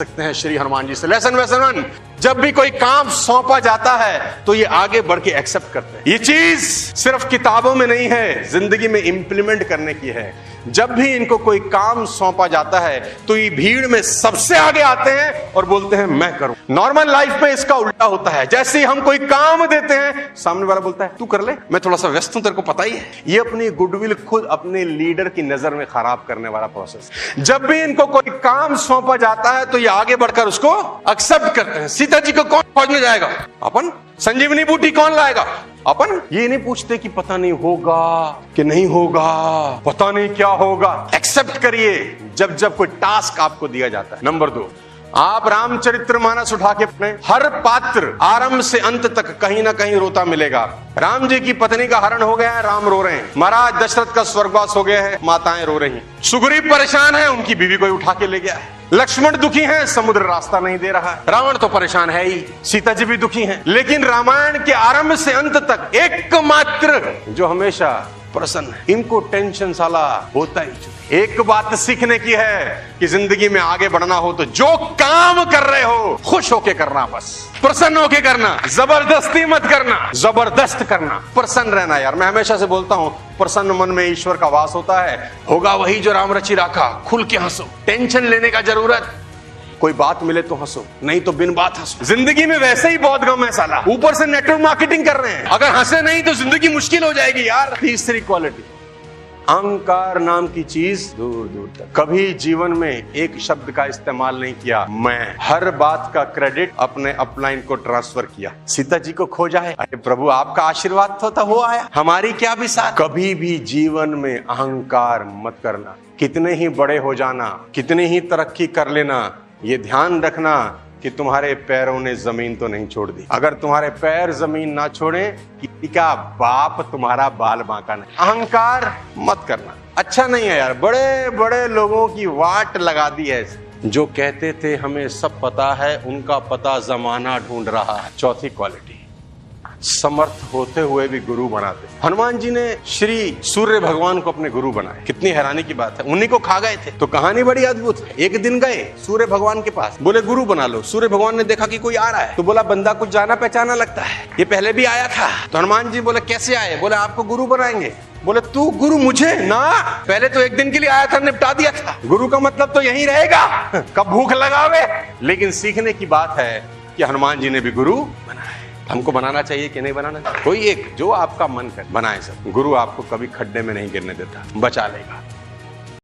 सकते हैं श्री हनुमान जी से। लेसन वैसन वन, जब भी कोई काम सौंपा जाता है तो ये आगे बढ़ के एक्सेप्ट करते हैं। ये चीज सिर्फ किताबों में नहीं है, जिंदगी में इंप्लीमेंट करने की है। जब भी इनको कोई काम सौंपा जाता है तो ये भीड़ में सबसे आगे आते हैं और बोलते हैं मैं करूं। नॉर्मल लाइफ में इसका उल्टा होता है। जैसे ही हम कोई काम देते हैं, सामने वाला बोलता है तू कर ले, मैं थोड़ा सा व्यस्त हूं, तेरे को पता ही है। ये अपनी गुडविल खुद अपने लीडर की नजर में खराब करने वाला प्रोसेस। जब भी इनको कोई काम सौंपा जाता है तो ये आगे बढ़कर उसको एक्सेप्ट करते हैं। सीता जी को कौन खोजने जाएगा? अपन। संजीवनी बूटी कौन लाएगा? अपन। ये नहीं पूछते कि पता नहीं होगा कि नहीं होगा, पता नहीं क्या होगा। एक्सेप्ट करिए जब जब कोई टास्क आपको दिया जाता है। नंबर 2, आप रामचरितमानस उठा के पढ़ें, हर पात्र आरंभ से अंत तक कहीं ना कहीं रोता मिलेगा। राम जी की पत्नी का हरण हो गया है, राम रो रहे हैं। महाराज दशरथ का स्वर्गवास हो गया है, माताएं रो रही हैं। सुग्रीव परेशान है, उनकी बीवी कोई उठा के ले गया है। लक्ष्मण दुखी हैं, समुद्र रास्ता नहीं दे रहा है। रावण तो परेशान है ही, सीता जी भी दुखी हैं। लेकिन रामायण के आरंभ से अंत तक एकमात्र जो हमेशा प्रसन्न है, इनको टेंशन साला होता ही। एक बात सीखने की है कि जिंदगी में आगे बढ़ना हो तो जो काम कर रहे हो खुश होके करना, बस प्रसन्न होके करना, जबरदस्ती मत करना, जबरदस्त करना, प्रसन्न रहना। यार मैं हमेशा से बोलता हूं, प्रसन्न मन में ईश्वर का वास होता है। होगा वही जो राम रचि राखा, खुल के हंसो, टेंशन लेने का जरूरत, कोई बात मिले तो हंसो, नहीं तो बिन बात हंसो। जिंदगी में वैसे ही बहुत गम है साला, ऊपर से नेटवर्क मार्केटिंग कर रहे हैं। अगर हंसे नहीं तो जिंदगी मुश्किल हो जाएगी यार। तीसरी क्वालिटी, अहंकार नाम की चीज दूर दूर तक। कभी जीवन में एक शब्द का इस्तेमाल नहीं किया मैं, हर बात का क्रेडिट अपने अपलाइन को ट्रांसफर किया। सीता जी को खोजा है, अरे प्रभु आपका आशीर्वाद तो वो आया, हमारी क्या विसार। कभी भी जीवन में अहंकार मत करना। कितने ही बड़े हो जाना, कितने ही तरक्की कर लेना, ये ध्यान रखना कि तुम्हारे पैरों ने जमीन तो नहीं छोड़ दी। अगर तुम्हारे पैर जमीन ना छोड़े, किसी का बाप तुम्हारा बाल बांका नहीं। अहंकार मत करना, अच्छा नहीं है यार। बड़े बड़े लोगों की वाट लगा दी है, जो कहते थे हमें सब पता है, उनका पता जमाना ढूंढ रहा है। चौथी क्वालिटी, समर्थ होते हुए भी गुरु बनाते। हनुमान जी ने श्री सूर्य भगवान को अपने गुरु बनाए। कितनी हैरानी की बात है, उन्हीं को खा गए थे। तो कहानी बड़ी अद्भुत है। एक दिन गए सूर्य भगवान के पास, बोले गुरु बना लो। सूर्य भगवान ने देखा कि कोई आ रहा है तो बोला बंदा कुछ जाना पहचाना लगता है, ये पहले भी आया था। तो हनुमान जी बोले कैसे आए? बोले आपको गुरु बनाएंगे। बोले तू गुरु मुझे? ना, पहले तो एक दिन के लिए आया था, निपटा दिया था। गुरु का मतलब तो यही रहेगा, कब भूख लगावे। लेकिन सीखने की बात है कि हनुमान जी ने भी गुरु बनाया। हमको बनाना चाहिए कि नहीं बनाना चाहिए? कोई एक जो आपका मन करे बनाए। सब गुरु आपको कभी खड्डे में नहीं गिरने देता, बचा लेगा।